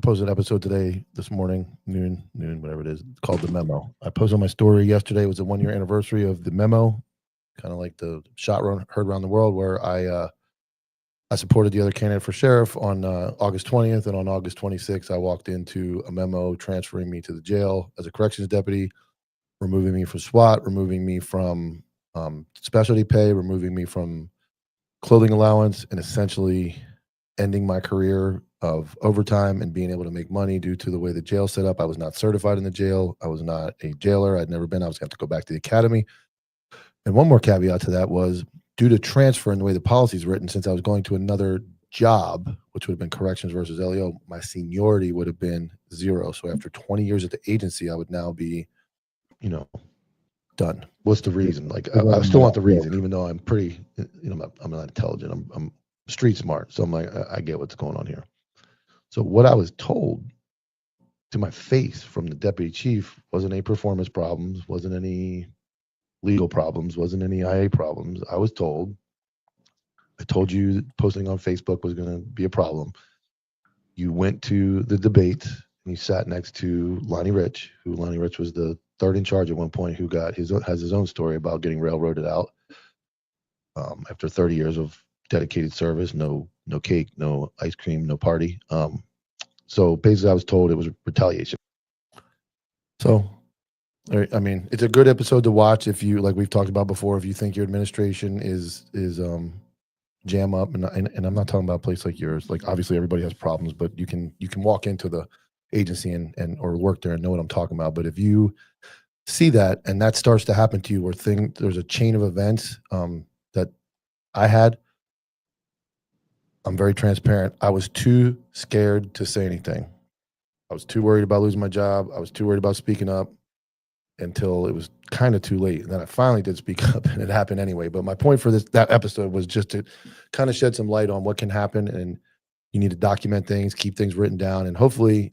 posted an episode today, this morning, noon, whatever it is. It's called The Memo. I posted on my story yesterday. It was the 1-year anniversary of The Memo. kind of like the shot heard around the world, where I supported the other candidate for sheriff on August 20th, and on August 26th, I walked into a memo transferring me to the jail as a corrections deputy, removing me from SWAT, removing me from specialty pay, removing me from clothing allowance, and essentially ending my career of overtime and being able to make money due to the way the jail set up. I was not certified in the jail. I was not a jailer. I'd never been. I was going to have to go back to the academy. And one more caveat to that was, due to transfer and the way the policy is written, since I was going to another job, which would have been corrections versus LEO, my seniority would have been 0. So after 20 years at the agency, I would now be, done. What's the reason? Like, I still want the reason, even though I'm pretty, I'm not intelligent. I'm street smart. So I'm like, I get what's going on here. So what I was told to my face from the deputy chief wasn't any performance problems, wasn't any legal problems, wasn't any IA problems. I told you posting on Facebook was going to be a problem. You went to the debate and you sat next to Lonnie Rich, who Lonnie Rich was the third in charge at one point, who has his own story about getting railroaded out after 30 years of dedicated service, no cake, no ice cream, no party. So basically I was told it was retaliation. So, I mean, it's a good episode to watch if you, like we've talked about before, if you think your administration is jam up, and I'm not talking about a place like yours. Like, obviously everybody has problems, but you can walk into the agency and or work there and know what I'm talking about. But if you see that and that starts to happen to you, where there's a chain of events that I had, I'm very transparent. I was too scared to say anything. I was too worried about losing my job. I was too worried about speaking up until it was kind of too late. And then I finally did speak up, and it happened anyway. But my point for that episode was just to kind of shed some light on what can happen, and you need to document things, keep things written down, and hopefully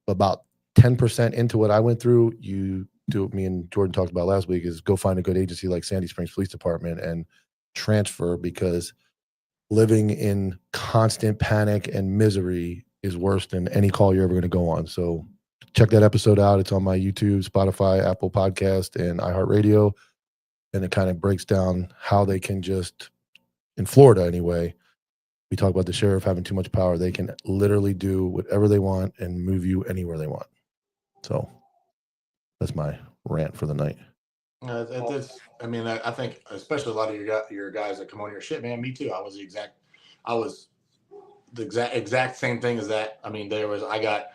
about 10% into what I went through, you do what me and Jordan talked about last week, is go find a good agency like Sandy Springs Police Department and transfer, because living in constant panic and misery is worse than any call you're ever going to go on. So check that episode out. It's on my YouTube, Spotify, Apple Podcast, and iHeartRadio. And it kind of breaks down how they can just, in Florida anyway, we talk about the sheriff having too much power. They can literally do whatever they want and move you anywhere they want. So that's my rant for the night. I think especially a lot of your guys that come on your shit, man. Me too. I was the exact same thing as that. I mean, I got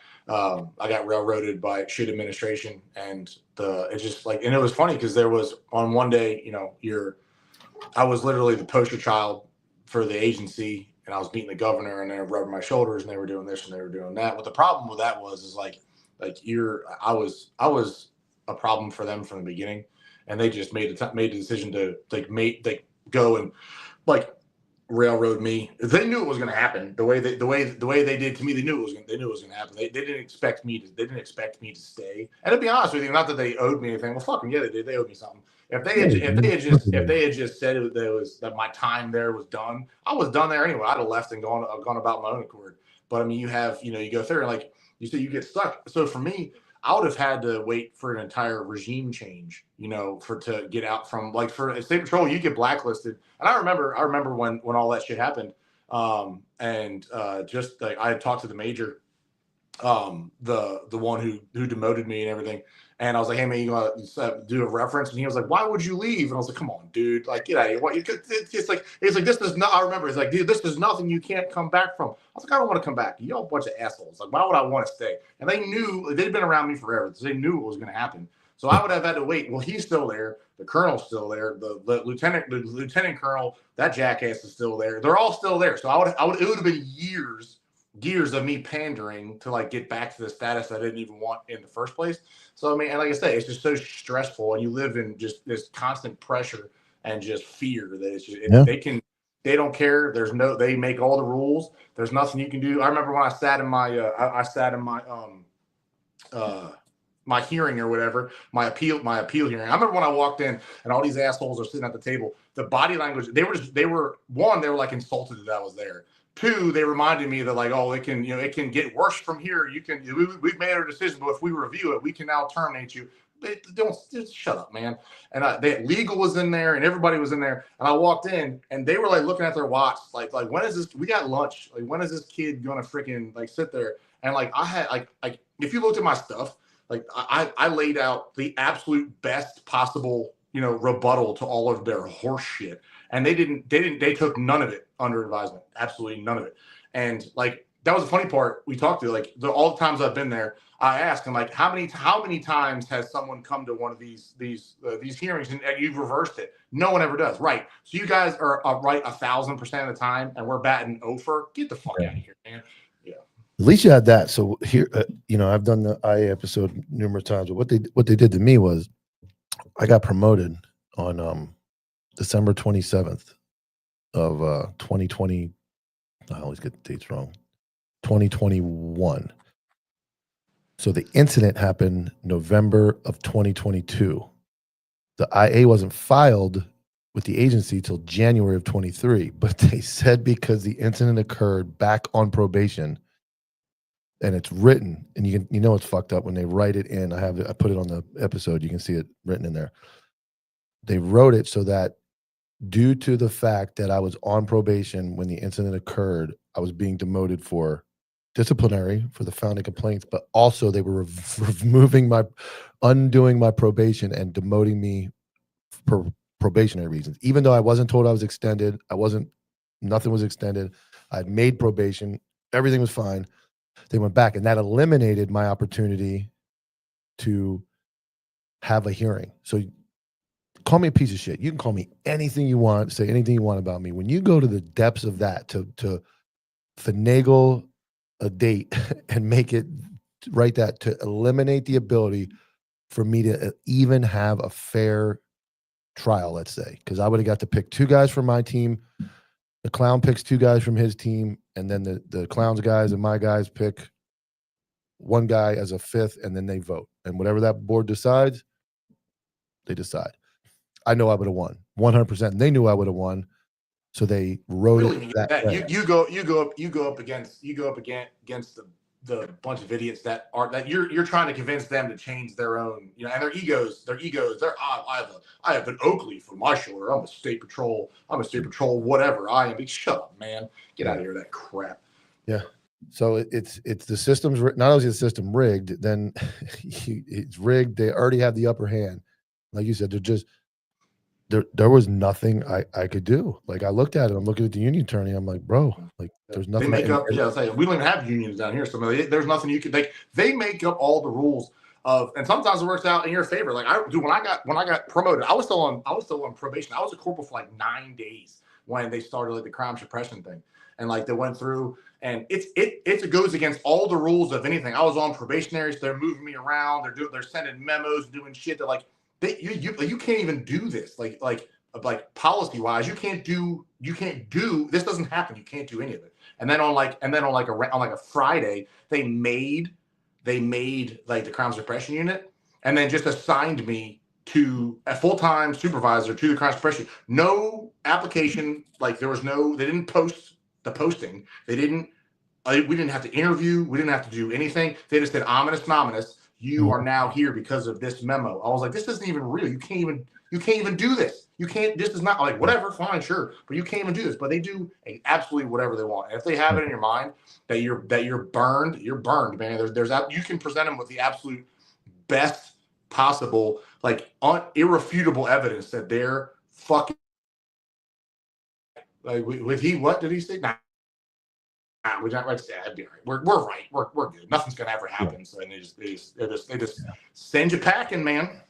railroaded by shit administration, and it's just like, and it was funny because there was on one day, I was literally the poster child for the agency, and I was beating the governor, and they were rubbing my shoulders, and they were doing this and they were doing that. But the problem with that was I was a problem for them from the beginning, and they just made the decision to go and railroad me. They knew it was going to happen. The way they did to me, they knew it was going to happen. They didn't expect me to stay. And to be honest with you, not that they owed me anything. Well, fucking yeah, they did. They owed me something. If they had just said that my time there was done, I was done there anyway. I'd have left and gone about my own accord. But I mean, you go through, and like you said, you get stuck. So for me, I would have had to wait for an entire regime change, to get out from, like, for state patrol, you get blacklisted. And I remember when all that shit happened. Just like I had talked to the major, the one who demoted me and everything. And I was like, hey man, you gonna do a reference? And he was like, why would you leave? And I was like, come on, dude, like, get out of here. What? It's like, this is not, I remember, it's like, dude, this is nothing you can't come back from. I was like, I don't want to come back. Y'all a bunch of assholes. Like, why would I want to stay? And they knew, they'd been around me forever. So they knew what was going to happen. So I would have had to wait. Well, he's still there. The colonel's still there. The lieutenant colonel, that jackass is still there. They're all still there. So it would have been years of me pandering to get back to the status I didn't even want in the first place. So I mean, and like I say, it's just so stressful, and you live in just this constant pressure and just fear that it's just they don't care. They make all the rules. There's nothing you can do. I remember when I sat in my hearing or whatever, my appeal hearing. I remember when I walked in and all these assholes are sitting at the table. The body language, they were like insulted that I was there. Two, they reminded me that it can get worse from here. We've made our decision, but if we review it, we can now terminate you. they don't just shut up, man. And legal was in there, and everybody was in there. And I walked in, and they were like looking at their watch, like when is this? We got lunch. Like when is this kid gonna freaking like sit there? And like I had like if you looked at my stuff, like I laid out the absolute best possible rebuttal to all of their horse shit, and they took none of it under advisement, absolutely none of it. And like that was the funny part. We talked to like all the times I've been there. I asked him like how many times has someone come to one of these hearings and you've reversed it? No one ever does, right? So you guys are right 1,000% of the time, and we're batting over. Get the fuck out of here, man. Yeah. At least you had that. So here, I've done the IA episode numerous times. But what they did to me was, I got promoted on December 27th of 2020. I always get the dates wrong. 2021. So the incident happened November of 2022. The IA wasn't filed with the agency till January of 23, but they said because the incident occurred back on probation, and it's written, and you know it's fucked up when they write it in. I put it on the episode. You can see it written in there. They wrote it so that due to the fact that I was on probation when the incident occurred, I was being demoted for disciplinary for the founding complaints, but also they were undoing my probation and demoting me for probationary reasons. Even though I wasn't told I was extended, nothing was extended. I'd made probation. Everything was fine. They went back, and that eliminated my opportunity to have a hearing. So call me a piece of shit. You can call me anything you want, say anything you want about me. When you go to the depths of that to finagle a date and write that to eliminate the ability for me to even have a fair trial, let's say, because I would have got to pick 2 guys from my team. The clown picks 2 guys from his team, and then the clown's guys and my guys pick 1 guy as a 5th, and then they vote. And whatever that board decides, they decide. I know I would have won 100%. And they knew I would have won, so they wrote really, it that way. You go up against the bunch of idiots that you're trying to convince them to change their own, and their egos. I have an Oakley for my shoulder. I'm a state patrol, whatever I am. Shut up, man. Get out of here, that crap. Yeah. So it's the system's not only is the system rigged, then it's rigged. They already have the upper hand. Like you said, there was nothing I could do. Like I looked at it, I'm looking at the union attorney. I'm like, bro, like there's nothing. They make up. Yeah, we don't even have unions down here, so there's nothing you could. They make up all the rules of, and sometimes it works out in your favor. Like when I got promoted, I was still on probation. I was a corporal for like 9 days when they started like the crime suppression thing, and like they went through, and it goes against all the rules of anything. I was on probationary, so they're moving me around. They're sending memos, doing shit that like. You can't even do this like policy wise. You can't do this. Doesn't happen. You can't do any of it. And then on a Friday, they made like the crime suppression unit, and then just assigned me to a full-time supervisor to the crime suppression. No application. Like they didn't post the posting. We didn't have to interview. We didn't have to do anything. They just said ominous. You are now here because of this memo. I was like, this isn't even real. You can't even do this. This is not like whatever, fine, sure, but you can't even do this. But they do absolutely whatever they want. And if they have it in your mind that you're burned, you're burned, man. You can present them with the absolute best possible, like irrefutable evidence that they're fucking like what did he say? Nah. We're not right. We're right. We're good. Nothing's gonna ever happen. So and they just send you packing, man.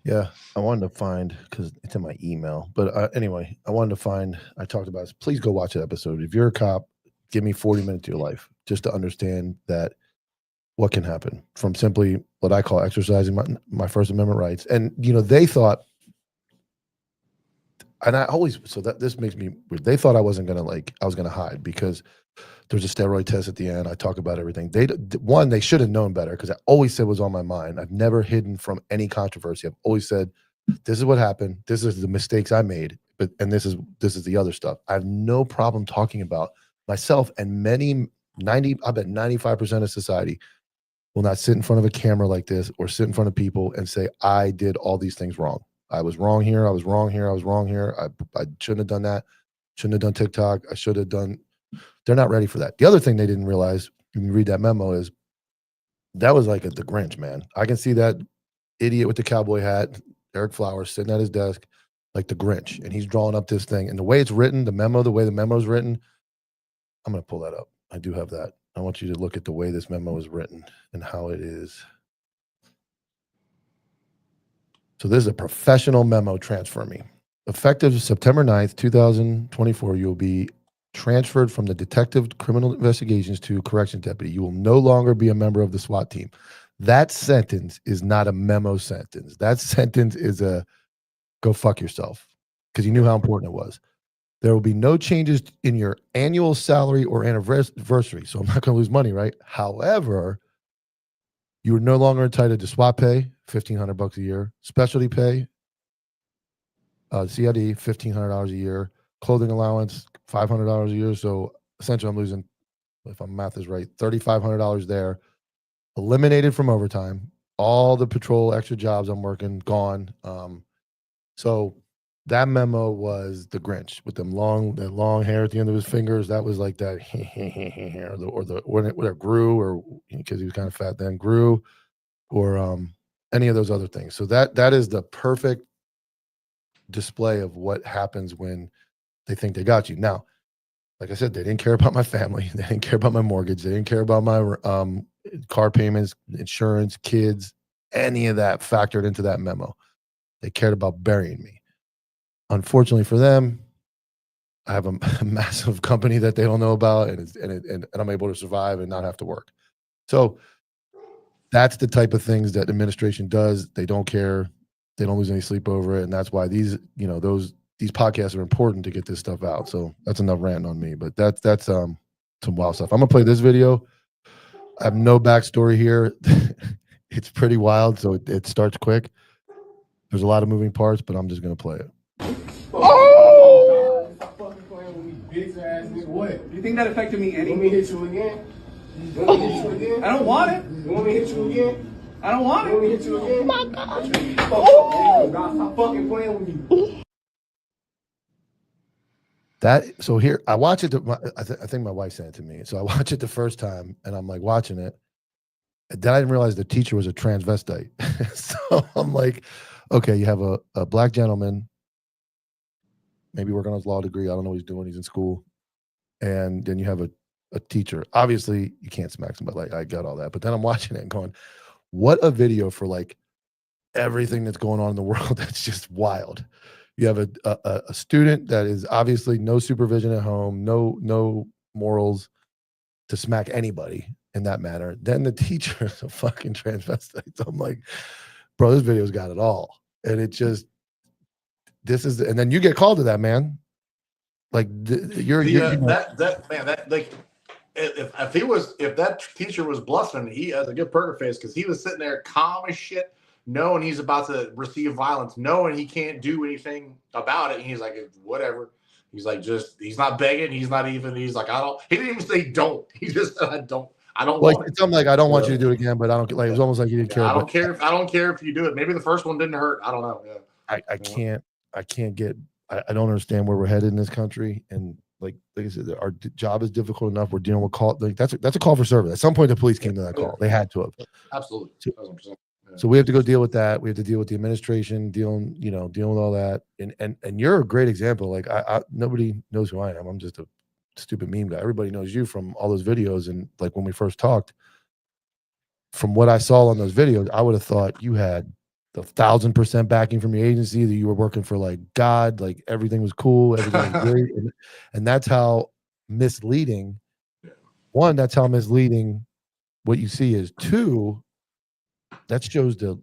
Yeah, I wanted to find because it's in my email. But anyway, I talked about this. Please go watch that episode. If you're a cop, give me 40 minutes of your life just to understand that what can happen from simply what I call exercising my First Amendment rights. And they thought, and this makes me weird. They thought I was gonna hide because there's a steroid test at the end. I talk about everything. They should have known better because I always said it was on my mind. I've never hidden from any controversy. I've always said, this is what happened. This is the mistakes I made. And this is the other stuff. I have no problem talking about myself and I bet 95% of society will not sit in front of a camera like this or sit in front of people and say, I did all these things wrong. I was wrong here. I was wrong here. I was wrong here. I shouldn't have done that. Shouldn't have done TikTok. I should have done. They're not ready for that. The other thing they didn't realize when you read that memo is that was like the Grinch, man. I can see that idiot with the cowboy hat, Eric Flowers, sitting at his desk like the Grinch, and he's drawing up this thing. And the way it's written, the way the memo is written, I'm going to pull that up. I do have that. I want you to look at the way this memo is written and how it is. So this is a professional memo transfer me. Effective September 9th, 2024, you will be transferred from the Detective Criminal Investigations to Corrections Deputy. You will no longer be a member of the SWAT team. That sentence is not a memo sentence. That sentence is a go fuck yourself, because you knew how important it was. There will be no changes in your annual salary or anniversary. So I'm not going to lose money, right? However, you are no longer entitled to SWAT pay, $1,500 a year, specialty pay, CID, $1,500 a year, clothing allowance, $500 a year. So essentially I'm losing, if my math is right, $3,500 there. Eliminated from overtime. All the patrol extra jobs I'm working, gone. So that memo was the Grinch with that long hair at the end of his fingers. That was like that, or when it grew, or because he was kind of fat then, grew, or any of those other things. So that is the perfect display of what happens when they think they got you. Now, like I said, they didn't care about my family. They didn't care about my mortgage. They didn't care about my car payments, insurance, kids, any of that factored into that memo. They cared about burying me. Unfortunately for them, I have a massive company that they don't know about, and I'm able to survive and not have to work. So that's the type of things that administration does. They don't care. They don't lose any sleep over it, and that's why these podcasts are important to get this stuff out. So that's enough ranting on me, but that's some wild stuff. I'm gonna play this video. I have no backstory here. It's pretty wild, so it starts quick. There's a lot of moving parts, but I'm just gonna play it. Oh! Stop fucking playing with me, bitch ass nigga. What? You think that affected me any? You want me to hit you again? You want me to hit you again? I don't want it. You want me to hit you again? I don't want it. You want me to hit you again? My God. Oh! Stop fucking playing with me. So here, I watch it. I think my wife sent it to me. So I watch it the first time, and I'm like watching it. And then I didn't realize the teacher was a transvestite. So I'm like, okay, you have a black gentleman, maybe working on his law degree. I don't know what he's doing. He's in school. And then you have a teacher. Obviously, you can't smack somebody. Like, I got all that. But then I'm watching it and going, what a video for like everything that's going on in the world. That's just wild. You have a student that is obviously no supervision at home, no morals to smack anybody in that manner. Then the teacher is a fucking transvestite. So I'm like, bro, this video's got it all. And it just, and then you get called to that, man. Like that man, that like if that teacher was bluffing, he has a good poker face, because he was sitting there calm as shit, knowing he's about to receive violence, knowing he can't do anything about it. And he's like, whatever. He's like, he's not begging. He's not even, he's like, he didn't even say don't. He just said, I don't want it. I'm like, I don't want you to do it again, but I don't, like, it was almost like he didn't care. I don't care if you do it. Maybe the first one didn't hurt. I don't know. Yeah. I can't get, I don't understand where we're headed in this country. And like I said, our job is difficult enough. We're dealing with call. Like that's a call for service. At some point, the police came to that call. They had to have. Absolutely. 100%. So we have to go deal with that. We have to deal with the administration, dealing with all that. And you're a great example. Like nobody knows who I am. I'm just a stupid meme guy. Everybody knows you from all those videos. And like when we first talked, from what I saw on those videos, I would have thought you had the 1,000% backing from your agency, that you were working for like God, like everything was cool, everything was great. And that's how misleading. One, that's how misleading what you see is. Two, that shows the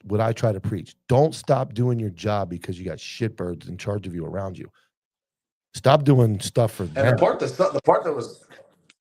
what I try to preach. Don't stop doing your job because you got shitbirds in charge of you, around you. Stop doing stuff for them. And the part that was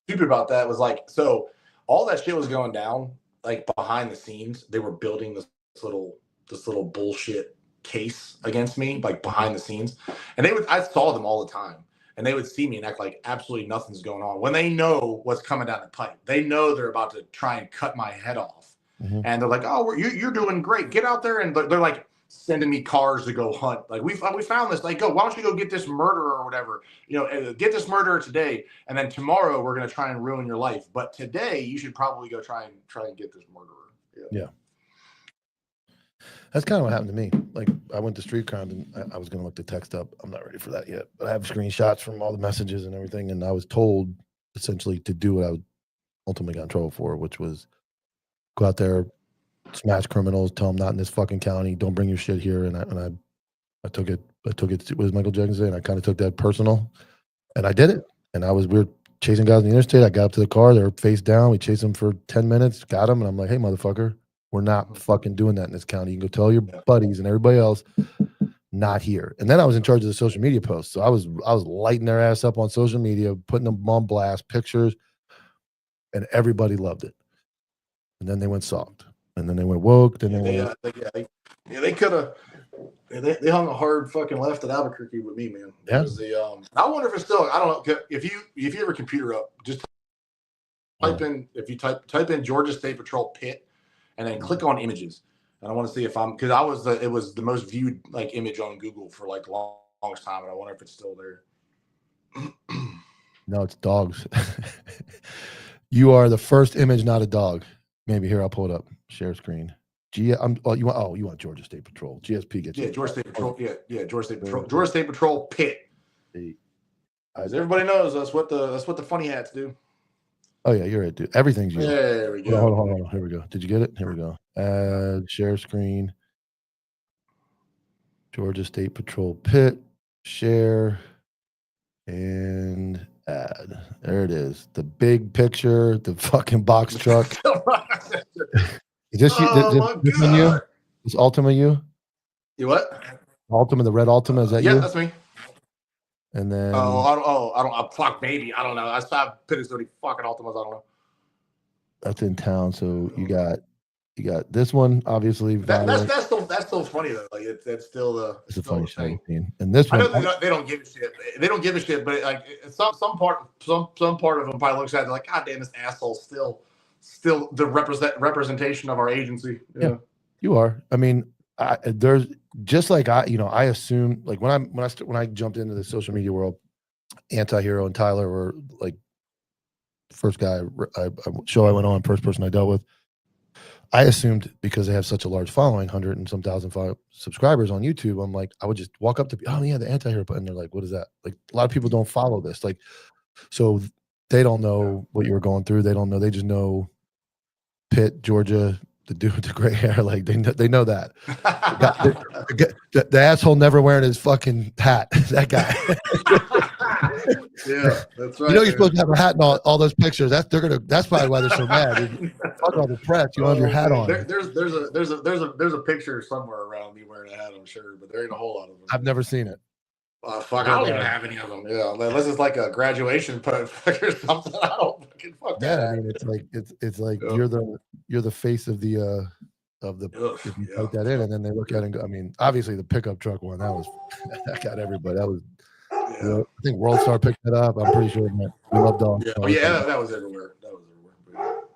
stupid about that was like, so all that shit was going down, like behind the scenes. They were building this little bullshit case against me, like behind the scenes. And I saw them all the time. and they would see me and act like absolutely nothing's going on when they know what's coming down the pipe. They know they're about to try and cut my head off, and they're like, "Oh, you're doing great. Get out there!" And they're like sending me cars to go hunt. Like we found this. Like, go. Why don't you go get this murderer or whatever? Get this murderer today, and then tomorrow we're gonna try and ruin your life. But today you should probably go try and get this murderer. Yeah. That's kind of what happened to me. Like, I went to street crimes and I was going to look the text up. I'm not ready for that yet, but I have screenshots from all the messages and everything. And I was told essentially to do what I ultimately got in trouble for, which was go out there, smash criminals, tell them not in this fucking county, don't bring your shit here. And I took it. It was Michael Jackson's day, and I kind of took that personal, and I did it. And we were chasing guys on the interstate. I got up to the car, they were face down. We chased them for 10 minutes, got them, and I'm like, hey, motherfucker. We're not fucking doing that in this county. You can go tell your buddies and everybody else, not here. And then I was in charge of the social media posts. So I was lighting their ass up on social media, putting them on blast, pictures, and everybody loved it. And then they went soft. And then they went woke. Then They could have. They hung a hard fucking left at Albuquerque with me, man. Yeah. I wonder if it's still. I don't know if you have a computer up, just type in Georgia State Patrol Pit. And then click on images, and I want to see if because it was the most viewed like image on Google for like longest time, and I wonder if it's still there. No, it's dogs. You are the first image, not a dog. Maybe here I'll pull it up. Share screen. You want Georgia State Patrol? GSP gets Georgia State Patrol. Yeah, Georgia State Patrol. Georgia State Patrol Pit. As everybody knows, that's what the funny hats do. Oh yeah, you're right, dude. Everything's you. There we go. Hold on. Here we go. Did you get it? Here we go. Add share screen. Georgia State Patrol Pit. Share and add. There it is. The big picture. The fucking box truck. Is this you? This one you? Is Ultima you? You what? Ultima, the red Ultima. Is that you? Yeah, that's me. And then I don't fuck maybe. I don't know. I put so many fucking Ultimas, I don't know. That's in town. So you got this one, obviously. That's still funny though. Like that's still the it's a funny thing. And this one, I know they don't give a shit. They don't give a shit, but like some part of them probably looks at it like, God damn, this asshole still the representation of our agency. Yeah, you are. I mean, there's just like I assume like when I jumped into the social media world, Anti-Hero and Tyler were like first guy show I went on, first person I dealt with. I assumed because they have such a large following, 100 and some thousand subscribers on YouTube, I'm like, I would just walk up to oh yeah, the Anti-Hero, and they're like, what is that? Like a lot of people don't follow this, like so they don't know what you were going through. They don't know. They just know Pitt, Georgia. The dude with the gray hair, like they know that. The asshole never wearing his fucking hat. That guy. Yeah, that's right. You're supposed to have a hat in all those pictures. That's probably why they're so mad. Fuck all the press. You don't have your hat on. There's a picture somewhere around me wearing a hat, I'm sure, but there ain't a whole lot of them. I've never seen it. Fuck, I don't even have any of them. Yeah, unless it's like a graduation post or something. I don't fucking fuck that. Yeah, I mean, it's like you're the face of the if you type that in, and then they look at it and go, I mean, obviously the pickup truck one that got everybody. That was I think World Star picked it up. I'm pretty sure that we love dogs. Yeah, that was everywhere.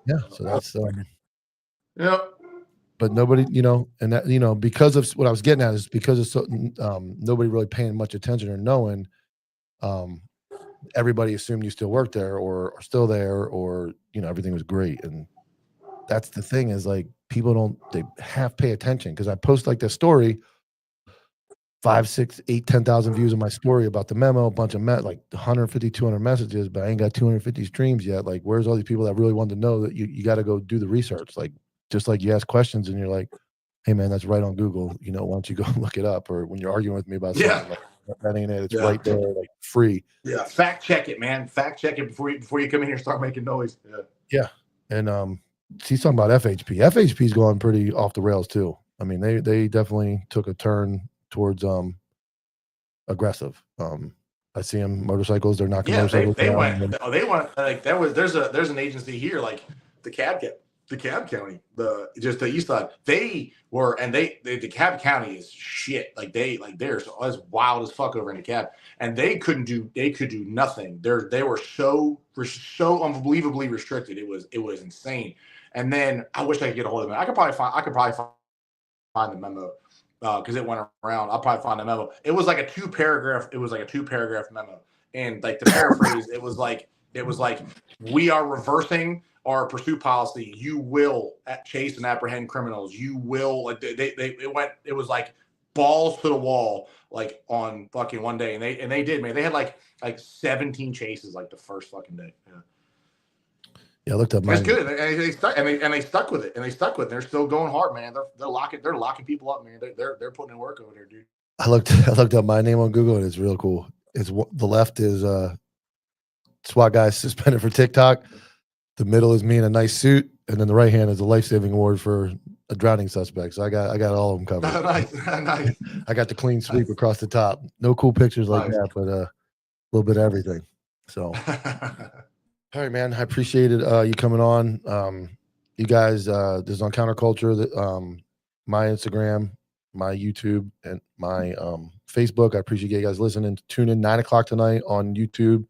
Yeah, so that's Yep. But nobody, and that, because of what I was getting at is because of so, nobody really paying much attention or knowing, everybody assumed you still worked there or are still there or, everything was great. And that's the thing is like, people they half pay attention because I post like this story, 5, 6, 8, 10,000 views of my story about the memo, a bunch of like 150, 200 messages, but I ain't got 250 streams yet. Like, where's all these people that really wanted to know that you got to go do the research? Like, just like you ask questions and you're like, hey man, that's right on Google. Why don't you go look it up? Or when you're arguing with me about something, like, that ain't it. It's right there, like free. Yeah, fact check it, man. Fact check it before you come in here and start making noise. Yeah. And he's talking about FHP. FHP's going pretty off the rails too. I mean, they definitely took a turn towards aggressive. I see them motorcycles. They're knocking motorcycles. They went like that was there's an agency here like the Cab Kit. DeKalb County, the east side, they were, and DeKalb County is shit. Like they're as wild as fuck over in DeKalb, and they could do nothing. They were so unbelievably restricted. It was insane. And then I wish I could get a hold of it. I could probably find the memo because it went around. I'll probably find the memo. It was like a two paragraph memo, and like the paraphrase, it was like we are reversing our pursuit policy. You will chase and apprehend criminals. You will, like it was like balls to the wall, like on fucking one day, and they did, man. They had like 17 chases like the first fucking day. Yeah, I looked up. It's good, and they stuck with it, and they're still going hard, man. They're locking people up, man. They're putting in work over there, dude. I looked up my name on Google, and it's real cool. It's the left is SWAT guy suspended for TikTok. The middle is me in a nice suit, and then the right hand is a life-saving award for a drowning suspect. So I got all of them covered. Nice. I got the clean sweep across the top. No cool pictures like that, but a little bit of everything. So, all right, man. I appreciated you coming on. You guys, this is on Counterculture. My Instagram, my YouTube, and my Facebook. I appreciate you guys listening. Tune in 9:00 tonight on YouTube.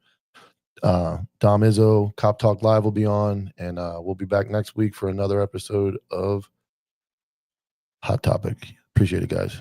Dom Izzo, Cop Talk Live will be on, and we'll be back next week for another episode of Hot Topic. Appreciate it, guys.